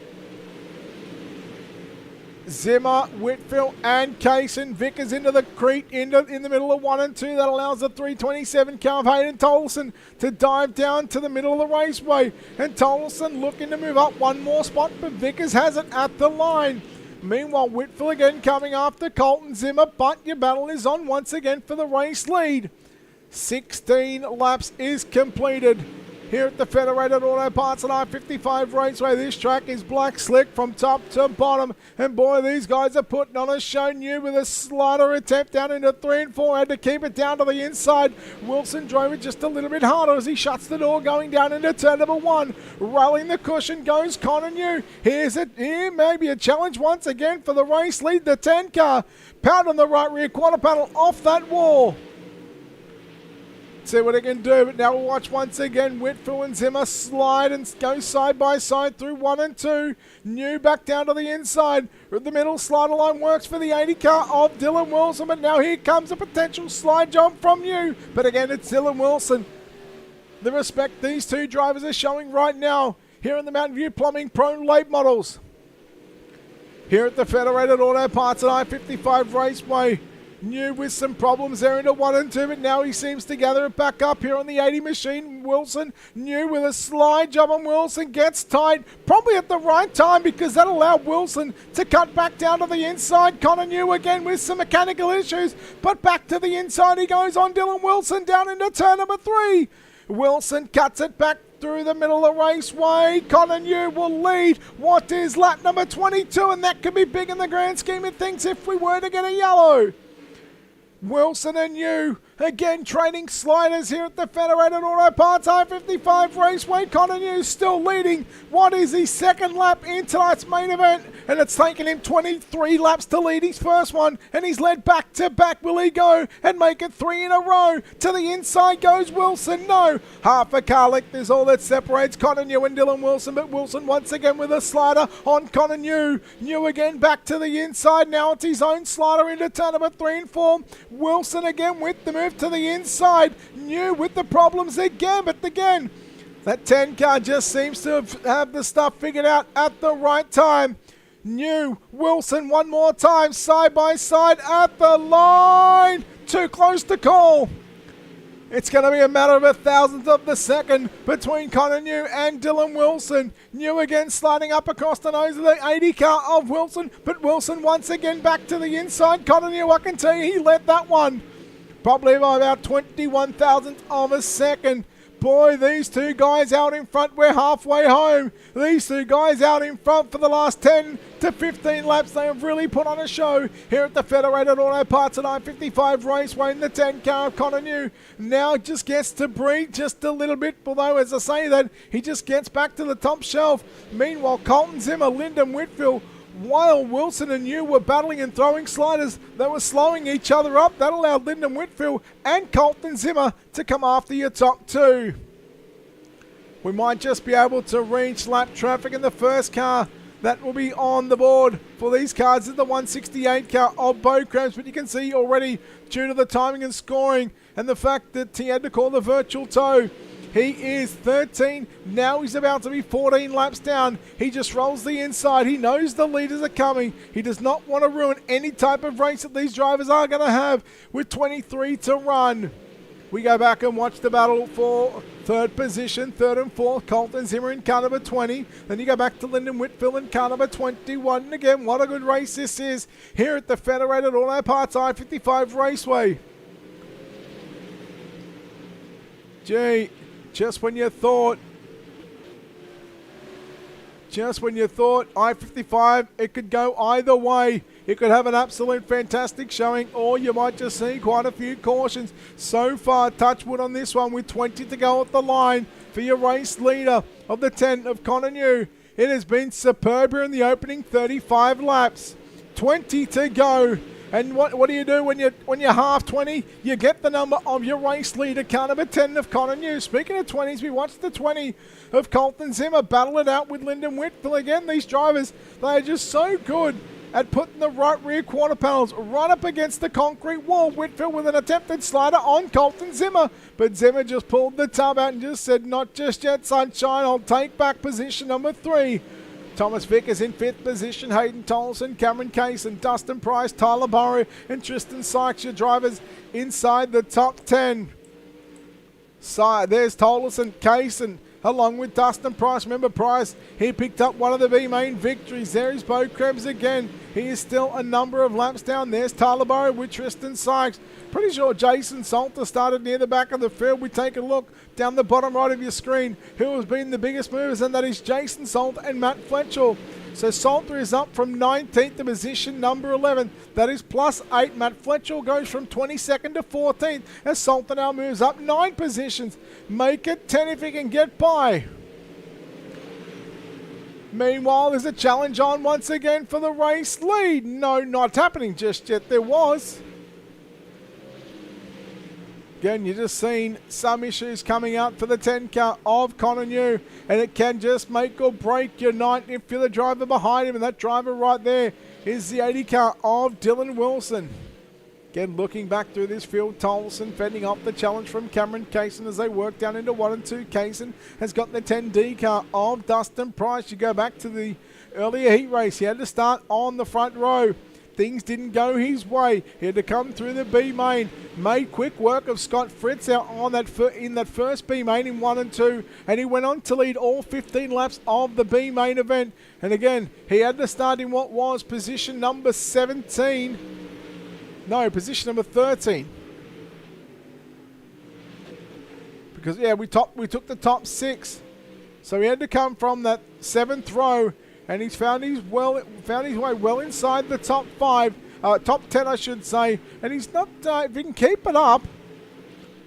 Zimmer, Whitfield and Kaysen. Vickers into the creek in the middle of 1 and 2. That allows the 327 car of Hayden Tolson to dive down to the middle of the raceway. And Tolson looking to move up one more spot, but Vickers has it at the line. Meanwhile, Whitfield again coming after Colton Zimmer, but your battle is on once again for the race lead. 16 laps is completed. here at the Federated Auto Parts and I-55 Raceway. This track is black slick from top to bottom, and boy, these guys are putting on a show. New with a slider attempt down into 3 and 4, had to keep it down to the inside. Wilson drove it just a little bit harder as he shuts the door, going down into turn number 1. Rolling the cushion goes Connor New. Here may be a challenge once again for the race lead. The 10 car, pound on the right rear quarter panel off that wall. See what it can do, but now we'll watch once again Whitfield and Zimmer slide and go side by side through 1 and 2. New back down to the inside. The middle slider line works for the 80 car of Dylan Wilson, but now here comes a potential slide jump from New. But again, it's Dylan Wilson. The respect these two drivers are showing right now here in the Mountain View Plumbing Pro late models. Here at the Federated Auto Parts and I-55 Raceway. New with some problems there into 1 and 2, but now he seems to gather it back up here on the 80 machine. Wilson, New with a slide job on Wilson, gets tight, probably at the right time because that allowed Wilson to cut back down to the inside. Connor New again with some mechanical issues, but back to the inside he goes on Dylan Wilson down into turn number 3. Wilson cuts it back through the middle of the raceway. Connor New will lead what is lap number 22, and that could be big in the grand scheme of things if we were to get a yellow. Wilson and New again trading sliders here at the Federated Auto Parts I-55 Raceway. Connor New still leading what is his second lap in tonight's main event, and it's taken him 23 laps to lead his first one, and he's led back to back. Will he go and make it 3 in a row? To the inside goes Wilson. No, half a car length is all that separates Connor New and Dylan Wilson, but Wilson once again with a slider on Connor New. New again back to the inside. Now it's his own slider into turn number 3 and 4. Wilson again with the move to the inside. New with the problems again, but again, that 10 car just seems to have the stuff figured out at the right time. New, Wilson one more time, side by side at the line. Too close to call. It's going to be a matter of a thousandth of the second between Connor New and Dylan Wilson. New again sliding up across the nose of the 80 car of Wilson, but Wilson once again back to the inside. Connor New, I can tell you, he led that one probably by about 21 thousandths of a second. Boy, these two guys out in front, we're halfway home. These two guys out in front for the last 10 to 15 laps. They have really put on a show here at the Federated Auto Parts and I-55 Raceway. In the 10 car of Connor New now just gets to breathe just a little bit, although as I say that, he just gets back to the top shelf. Meanwhile, Colton Zimmer, Lyndon Whitfield, while Wilson and New were battling and throwing sliders, they were slowing each other up. That allowed Lyndon Whitfield and Colton Zimmer to come after your top two. We might just be able to reach lap traffic in the first car. That will be on the board for these cars is the 168 car of Bo Krabs, but you can see already due to the timing and scoring and the fact that he had to call the virtual tow, he is 13. Now he's about to be 14 laps down. He just rolls the inside. He knows the leaders are coming. He does not want to ruin any type of race that these drivers are going to have with 23 to run. We go back and watch the battle for third position, third and fourth. Colton Zimmer in car number 20. Then you go back to Lyndon Whitfield in car number 21. And again, what a good race this is here at the Federated Auto Parts I-55 Raceway. Gee, just when you thought I-55, it could go either way. It could have an absolute fantastic showing, or you might just see quite a few cautions. So far, touch wood on this one with 20 to go at the line for your race leader of the 10 of Connor New. It has been superb here in the opening 35 laps. 20 to go. And what do you do when you're half 20? You get the number of your race leader, car number 10 of Connor New. Speaking of 20s, we watched the 20 of Colton Zimmer battle it out with Lyndon Whitfield. Again, these drivers, they are just so good at putting the right rear quarter panels right up against the concrete wall. Whitfield with an attempted slider on Colton Zimmer, but Zimmer just pulled the tub out and just said, not just yet, sunshine. I'll take back position number 3. Thomas Vickers in 5th position, Hayden Tolson, Cameron Kaysen, Dustin Price, Tyler Burrow, and Tristan Sykes, your drivers inside the top 10. So there's Tolson, Kaysen, along with Dustin Price. Remember Price, he picked up one of the B main victories. There is Bo Krebs again. He is still a number of laps down. There's Tyler Burrow with Tristan Sykes. Pretty sure Jason Salter started near the back of the field. We take a look down the bottom right of your screen. Who has been the biggest movers? And that is Jason Salter and Matt Fletcher. So Salter is up from 19th to position number 11. That is +8. Matt Fletcher goes from 22nd to 14th as Salter now moves up 9 positions. Make it 10 if he can get by. Meanwhile, there's a challenge on once again for the race lead. No, not happening just yet. There was. Again, you're just seeing some issues coming out for the 10 car of Connor New, and it can just make or break your night if you're the driver behind him, and that driver right there is the 80 car of Dylan Wilson. Again, looking back through this field, Tolson fending off the challenge from Cameron Kaysen as they work down into 1 and 2. Kaysen has got the 10D car of Dustin Price. You go back to the earlier heat race, he had to start on the front row. Things didn't go his way. He had to come through the B main. Made quick work of Scott Fritz out on that in that first B main in 1 and 2. And he went on to lead all 15 laps of the B main event. And again, he had to start in what was position number 17. No, position number 13. Because, yeah, we took the top 6. So he had to come from that 7th row. And he's found his way well inside the top 5, top 10, I should say. And he's not. If he can keep it up,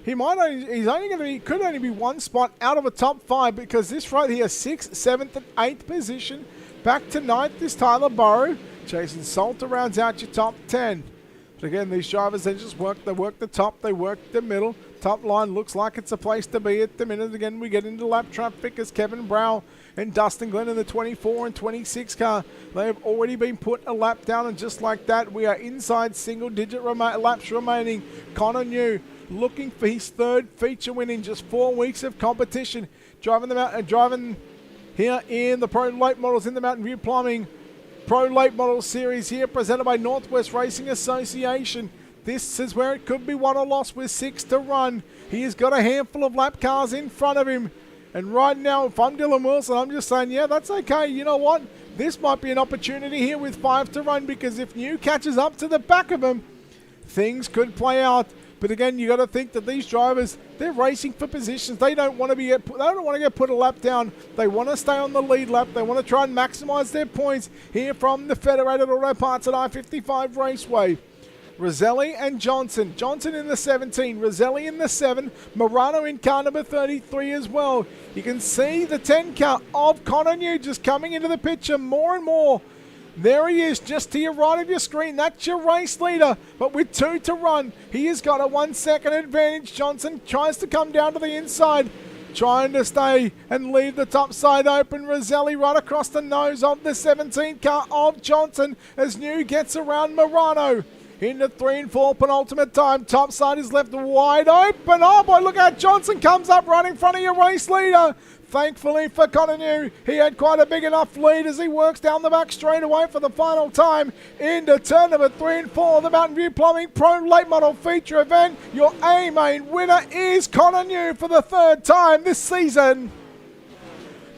he could only be 1 spot out of a top 5 because this right here, 6th, 7th, and 8th position, back to 9th is Tyler Burrow. Jason Salter rounds out your top 10. But again, these drivers, they work the top, they work the middle. Top line looks like it's a place to be at the minute. Again, we get into lap traffic as Kevin Brow and Dustin Glenn in the 24 and 26 car. They have already been put a lap down, and just like that, we are inside single-digit laps remaining. Connor New looking for his 3rd feature win in just 4 weeks of competition. Driving here in the Pro Late Models in the Mountain View Plumbing Pro Late Model Series here, presented by Northwest Racing Association. This is where it could be won or lost with 6 to run. He has got a handful of lap cars in front of him. And right now, if I'm Dylan Wilson, I'm just saying, yeah, that's okay. You know what? This might be an opportunity here with 5 to run, because if New catches up to the back of him, things could play out. But again, you got to think that these drivers, they're racing for positions. They don't want to get put a lap down. They want to stay on the lead lap. They want to try and maximize their points here from the Federated Auto Parts at I-55 Raceway. Roselli and Johnson. Johnson in the 17, Roselli in the 7, Morano in car number 33 as well. You can see the 10 car of Connor New just coming into the picture more and more. There he is, just to your right of your screen. That's your race leader, but with 2 to run, he has got a 1 second advantage. Johnson tries to come down to the inside, trying to stay and leave the top side open. Roselli right across the nose of the 17 car of Johnson as New gets around Morano. Into 3 and 4 penultimate time. Top side is left wide open. Oh boy, look out. Johnson comes up right in front of your race leader. Thankfully for Connor New, he had quite a big enough lead as he works down the back straight away for the final time into turn number 3 and 4 of the Mountain View Plumbing Pro Late Model Feature event. Your A-main winner is Connor New for the 3rd time this season.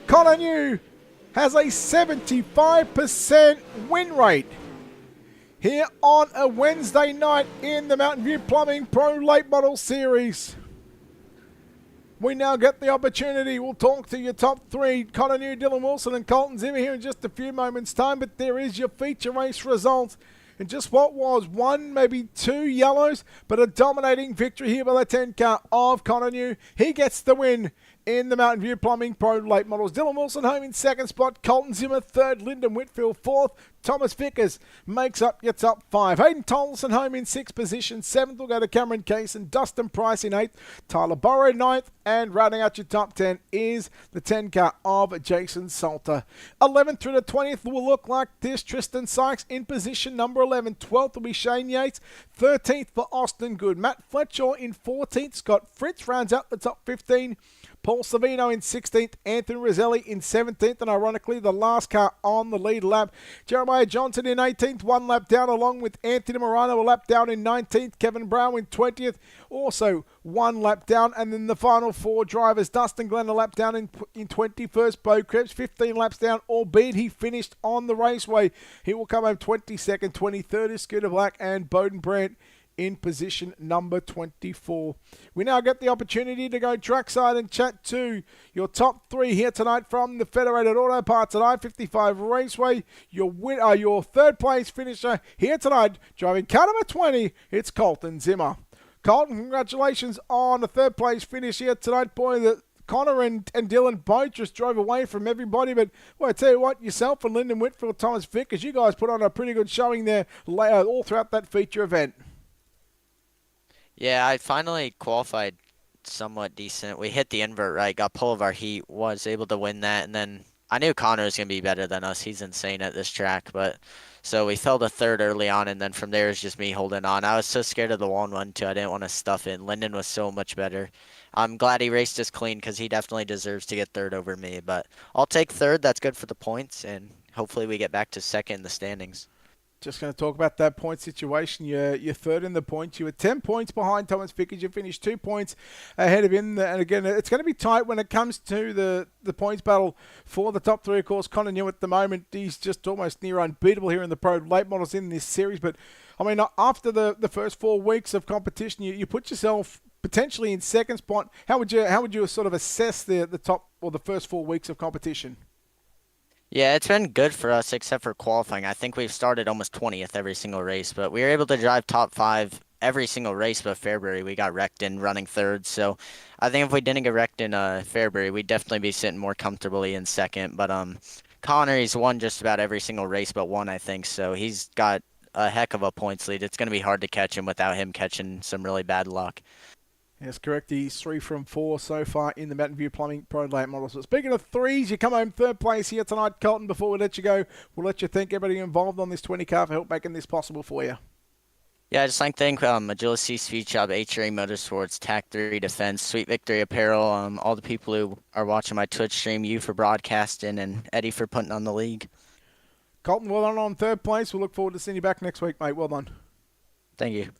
Connor New has a 75% win rate here on a Wednesday night in the Mountain View Plumbing Pro Late Model Series. We now get the opportunity. We'll talk to your top 3, Connor New, Dylan Wilson, and Colton Zimmer here in just a few moments' time. But there is your feature race results. And just what was 1, maybe 2 yellows, but a dominating victory here by the 10 car of Connor New. He gets the win in the Mountain View Plumbing Pro Late Models. Dylan Wilson home in 2nd spot. Colton Zimmer 3rd. Lyndon Whitfield 4th. Thomas Vickers makes up your top 5. Hayden Tolson home in 6th position. 7th will go to Cameron Kaysen. Dustin Price in 8th. Tyler Burrow 9th. And rounding out your top 10 is the 10 car of Jason Salter. 11th through to 20th will look like this. Tristan Sykes in position number 11. 12th will be Shane Yates. 13th for Austin Good. Matt Fletcher in 14th. Scott Fritz rounds out the top 15. Paul Savino in 16th, Anthony Roselli in 17th, and ironically, the last car on the lead lap. Jeremiah Johnson in 18th, one lap down, along with Anthony Morano, a lap down in 19th, Kevin Brown in 20th, also one lap down, and then the final four drivers, Dustin Glenn a lap down in 21st, Bo Krebs 15 laps down, albeit he finished on the raceway. He will come home 22nd, 23rd is Scooter Black, and Bowden Brandt in position number 24. We now get the opportunity to go trackside and chat to your top three here tonight from the Federated Auto Parts at I-55 Raceway. Your third place finisher here tonight, driving car number 20, it's Colton Zimmer. Colton, congratulations on a third place finish here tonight. Boy, Connor and Dylan both just drove away from everybody, but well, I tell you what, yourself and Lyndon Whitfield, Thomas Vickers, you guys put on a pretty good showing there all throughout that feature event. Yeah, I finally qualified somewhat decent. We hit the invert right, got pull of our heat, was able to win that, and then I knew Connor was going to be better than us. He's insane at this track, but so we fell to third early on, and then from there it's just me holding on. I was so scared of the wall one too. I didn't want to stuff it. Lyndon was so much better. I'm glad he raced us clean because he definitely deserves to get third over me, but I'll take third. That's good for the points, and hopefully we get back to second in the standings. Just going to talk about that point situation. You're third in the points. You were 10 points behind Thomas Vickers. You finished 2 points ahead of him. And again, it's going to be tight when it comes to the points battle for the top three. Of course, Connor New at the moment, he's just almost near unbeatable here in the Pro Late Models in this series. But, I mean, after the first 4 weeks of competition, you put yourself potentially in second spot. How would you sort of assess the top or the first 4 weeks of competition? Yeah, it's been good for us except for qualifying. I think we've started almost 20th every single race, but we were able to drive top 5 every single race but Fairbury. We got wrecked in running third, so I think if we didn't get wrecked in Fairbury, we'd definitely be sitting more comfortably in second. But Connor, he's won just about every single race but one, I think, so he's got a heck of a points lead. It's going to be hard to catch him without him catching some really bad luck. Yes, correct. He's 3 from 4 so far in the Mountain View Plumbing Pro Late Models. But speaking of threes, you come home third place here tonight, Colton. Before we let you go, we'll let you thank everybody involved on this 20 car for help making this possible for you. Yeah, I just like to thank Agility Speed Shop, HRA Motorsports, TAC 3 Defense, Sweet Victory Apparel, all the people who are watching my Twitch stream, you for broadcasting, and Eddie for putting on the league. Colton, well done on third place. We'll look forward to seeing you back next week, mate. Well done. Thank you.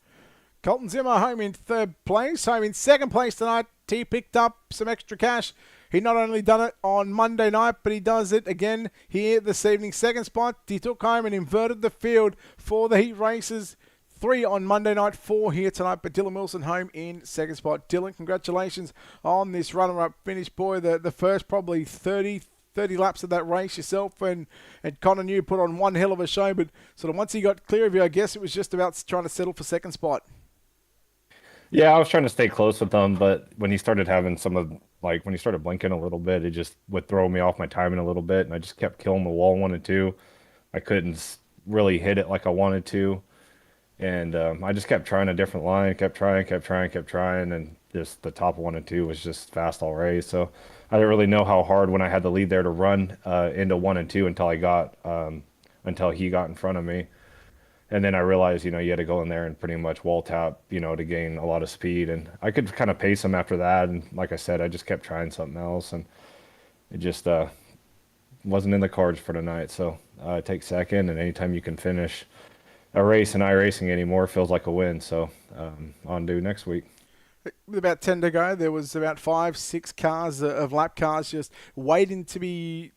Colton Zimmer home in third place. Home in second place tonight. He picked up some extra cash. He not only done it on Monday night, but he does it again here this evening. Second spot, he took home and inverted the field for the heat races. 3 on Monday night, 4 here tonight. But Dylan Wilson home in second spot. Dylan, congratulations on this runner-up finish. Boy, the first probably 30 laps of that race yourself and Connor New put on one hell of a show. But sort of once he got clear of you, I guess it was just about trying to settle for second spot. Yeah, I was trying to stay close with them, but when he started having when he started blinking a little bit, it just would throw me off my timing a little bit, and I just kept killing the wall 1 and 2. I couldn't really hit it like I wanted to, and I just kept trying a different line, kept trying, and just the top 1 and 2 was just fast all race. So I didn't really know how hard when I had the lead there to run into 1 and 2 until he got in front of me. And then I realized, you had to go in there and pretty much wall tap, to gain a lot of speed. And I could kind of pace him after that. And like I said, I just kept trying something else. And it just wasn't in the cards for tonight. So I take second. And anytime you can finish a race in iRacing anymore feels like a win. So on to next week. With about 10 to go, there was about 5-6 cars of lap cars just waiting to be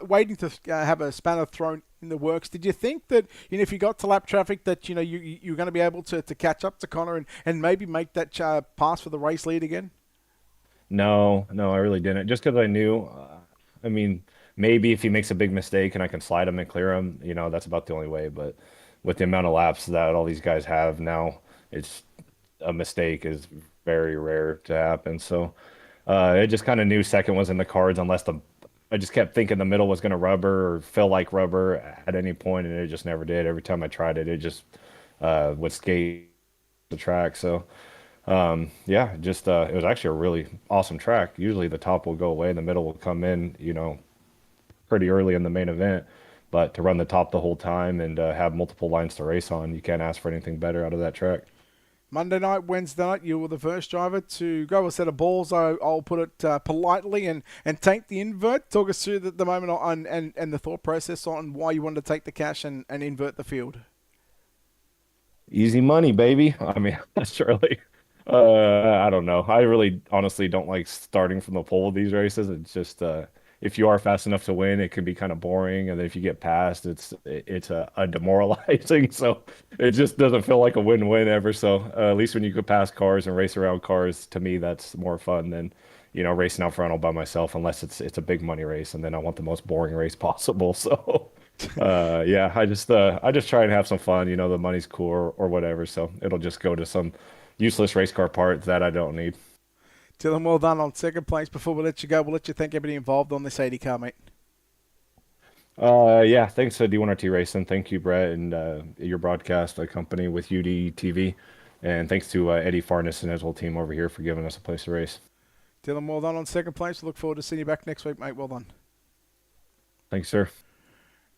waiting to have a spanner thrown in the works. Did you think that if you got to lap traffic that you're going to be able to catch up to Connor and maybe make that pass for the race lead again? No, I really didn't. Just because I knew, I mean, maybe if he makes a big mistake and I can slide him and clear him, that's about the only way. But with the amount of laps that all these guys have now, it's a mistake is very rare to happen. So I just kind of knew second was in the cards unless I just kept thinking the middle was going to rubber or feel like rubber at any point, and it just never did. Every time I tried it, it just would skate the track. So, yeah, just it was actually a really awesome track. Usually the top will go away, and the middle will come in, pretty early in the main event. But to run the top the whole time and have multiple lines to race on, you can't ask for anything better out of that track. Monday night, Wednesday night, you were the first driver to go a set of balls. I'll put it politely and take the invert. Talk us through the moment on and the thought process on why you wanted to take the cash and invert the field. Easy money, baby. I mean, surely. I don't know. I really honestly don't like starting from the pole with these races. It's just if you are fast enough to win, it can be kind of boring, and then if you get past, it's demoralizing. So it just doesn't feel like a win-win ever. So at least when you could pass cars and race around cars, to me, that's more fun than racing out front all by myself, unless it's a big money race, and then I want the most boring race possible. So. Yeah, I just try and have some fun. The money's cool or whatever, so it'll just go to some useless race car part that I don't need. Dylan, well done on second place. Before we let you go, we'll let you thank everybody involved on this 80 car, mate. Yeah, thanks to D1RT Racing. Thank you, Brett, and your broadcast company with UD TV. And thanks to Eddie Farnes and his whole team over here for giving us a place to race. Dylan, well done on second place. Look forward to seeing you back next week, mate. Well done. Thanks, sir.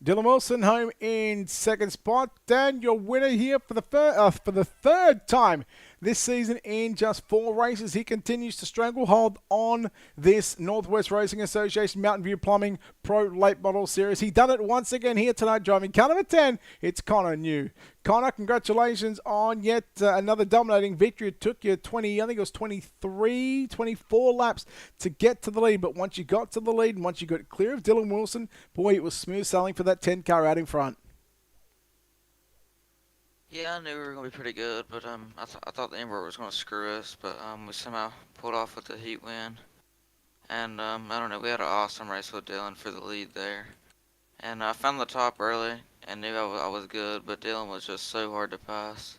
Dylan Wilson home in second spot. Dan, your winner here for the third time this season in just 4 races. He continues to stranglehold on this Northwest Racing Association Mountain View Plumbing Pro Late Model Series. He done it once again here tonight, driving car number 10. It's Connor New. Connor, congratulations on yet another dominating victory. It took you 24 laps to get to the lead. But once you got to the lead and once you got clear of Dylan Wilson, boy, it was smooth sailing for that 10 car out in front. Yeah, I knew we were going to be pretty good, but I thought the invert was going to screw us, but we somehow pulled off with the heat win. And I don't know, we had an awesome race with Dylan for the lead there. And I found the top early and knew I was good, but Dylan was just so hard to pass.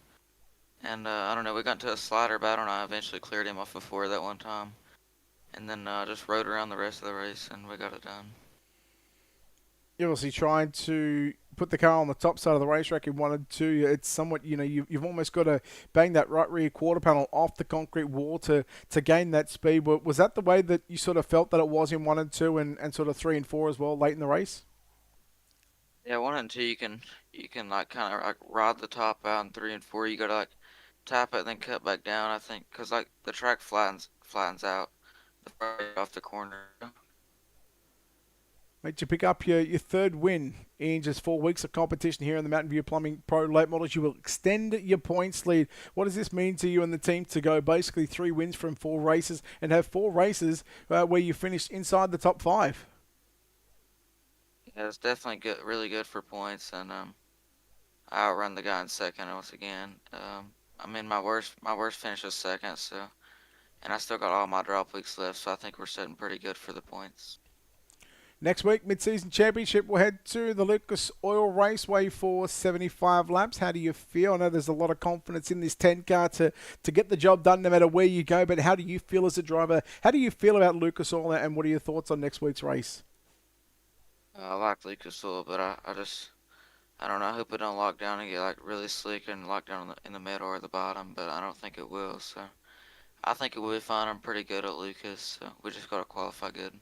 And I don't know, we got into a slider battle and I eventually cleared him off before that one time. And then just rode around the rest of the race and we got it done. You're obviously trying to put the car on the top side of the racetrack in 1 and 2. It's somewhat, you've almost got to bang that right rear quarter panel off the concrete wall to gain that speed. Was that the way that you sort of felt that it was in 1 and 2 and sort of 3 and 4 as well late in the race? Yeah, 1 and 2 you can like kind of like ride the top out, and 3 and 4 you gotta like tap it and then cut back down. I think because like the track flattens out off the corner. Mate, you pick up your third win in just 4 weeks of competition here in the Mountain View Plumbing Pro Late Models. You will extend your points lead. What does this mean to you and the team to go basically 3 wins from 4 races and have 4 races where you finished inside the top 5? Yeah, it's definitely good, really good for points, and I outrun the guy in second once again. I mean, my worst finish was second, so, and I still got all my drop weeks left, so I think we're sitting pretty good for the points. Next week, mid-season championship, we'll head to the Lucas Oil Raceway for 75 laps. How do you feel? I know there's a lot of confidence in this 10 car to get the job done no matter where you go, but how do you feel as a driver? How do you feel about Lucas Oil, and what are your thoughts on next week's race? I like Lucas Oil, but I don't know. I hope it don't lock down and get like really slick and lock down in the middle or the bottom, but I don't think it will. So I think it will be fine. I'm pretty good at Lucas, so we just got to qualify good.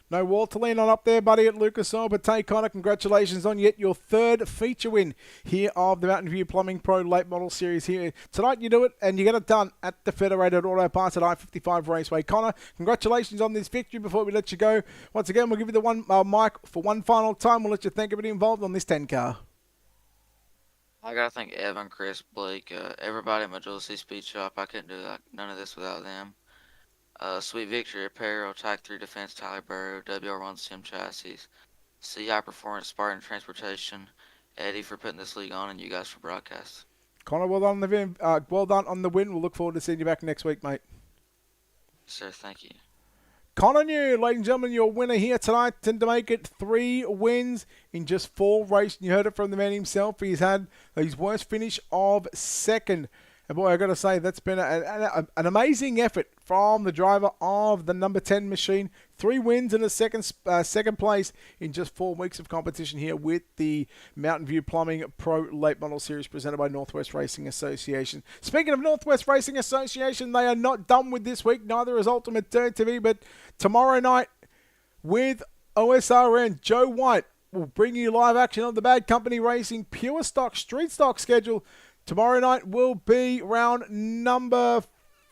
No wall to lean on up there, buddy, at Lucas Oil. But Tay Connor, congratulations on yet your 3rd feature win here of the Mountain View Plumbing Pro Late Model Series here. Tonight you do it, and you get it done at the Federated Auto Parts at I-55 Raceway. Connor, congratulations on this victory. Before we let you go, once again, we'll give you the one mic for one final time. We'll let you thank everybody involved on this 10 car. I gotta thank Evan, Chris, Blake, everybody at my Jewel C Speed Shop. I couldn't do none of this without them. Sweet Victory Apparel, Type 3 Defense, Tyler Burrow, WR1 Sim Chassis, CI Performance, Spartan Transportation, Eddie for putting this league on, and you guys for broadcast. Connor, well done on the win. We'll look forward to seeing you back next week, mate. Sir, thank you. Connor New, ladies and gentlemen, your winner here tonight, to make it 3 wins in just 4 races. You heard it from the man himself. He's had his worst finish of 2nd. And boy, I got to say, that's been an amazing effort from the driver of the number 10 machine. 3 wins and a second place in just 4 weeks of competition here with the Mountain View Plumbing Pro Late Model Series presented by Northwest Racing Association. Speaking of Northwest Racing Association, they are not done with this week. Neither is Ultimate Dirt TV, but tomorrow night with OSRN, Joe White will bring you live action of the Bad Company Racing Pure Stock Street Stock schedule. Tomorrow night will be round number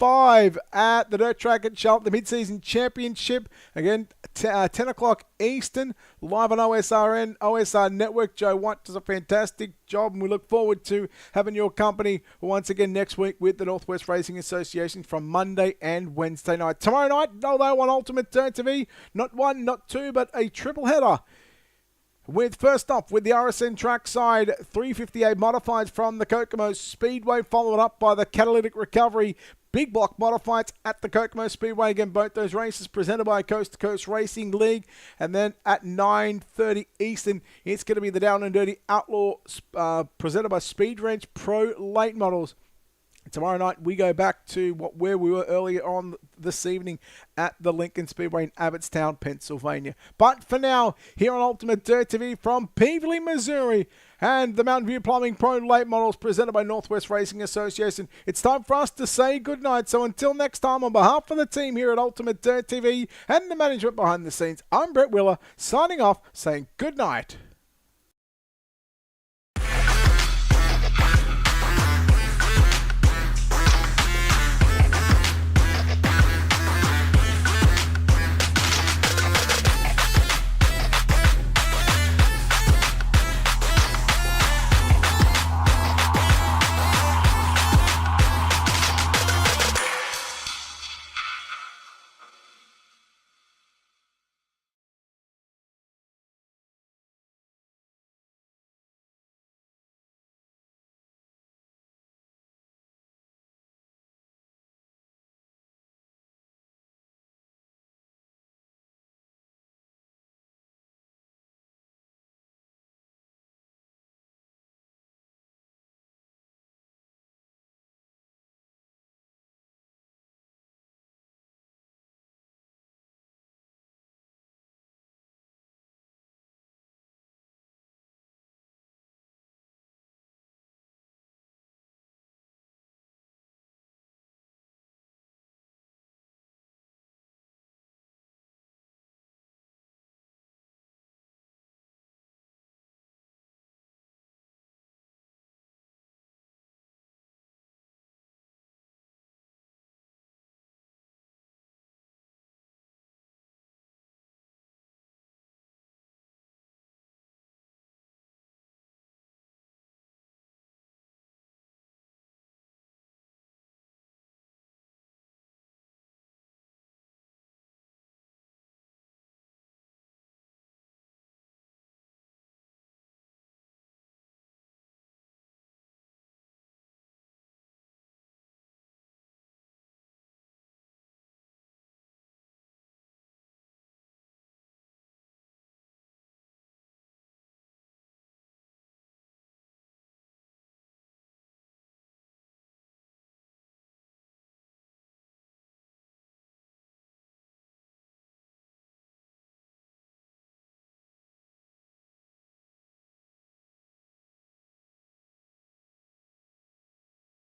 5 at the dirt track at Charlotte, the mid-season championship. Again, 10 o'clock Eastern, live on OSRN, OSR Network. Joe White does a fantastic job, and we look forward to having your company once again next week with the Northwest Racing Association from Monday and Wednesday night. Tomorrow night, although on Ultimate Dirt TV, not one, not two, but a triple header. With first off, with the RSN trackside 358 modifieds from the Kokomo Speedway, followed up by the Catalytic Recovery Big Block modifieds at the Kokomo Speedway. Again, both those races presented by Coast to Coast Racing League. And then at 9:30 Eastern, it's going to be the Down and Dirty Outlaw presented by Speed Ranch Pro Late Models. Tomorrow night, we go back to where we were earlier on this evening at the Lincoln Speedway in Abbottstown, Pennsylvania. But for now, here on Ultimate Dirt TV from Pevely, Missouri, and the Mountain View Plumbing Pro Late Models presented by Northwest Racing Association, it's time for us to say goodnight. So until next time, on behalf of the team here at Ultimate Dirt TV and the management behind the scenes, I'm Brett Willer, signing off, saying goodnight.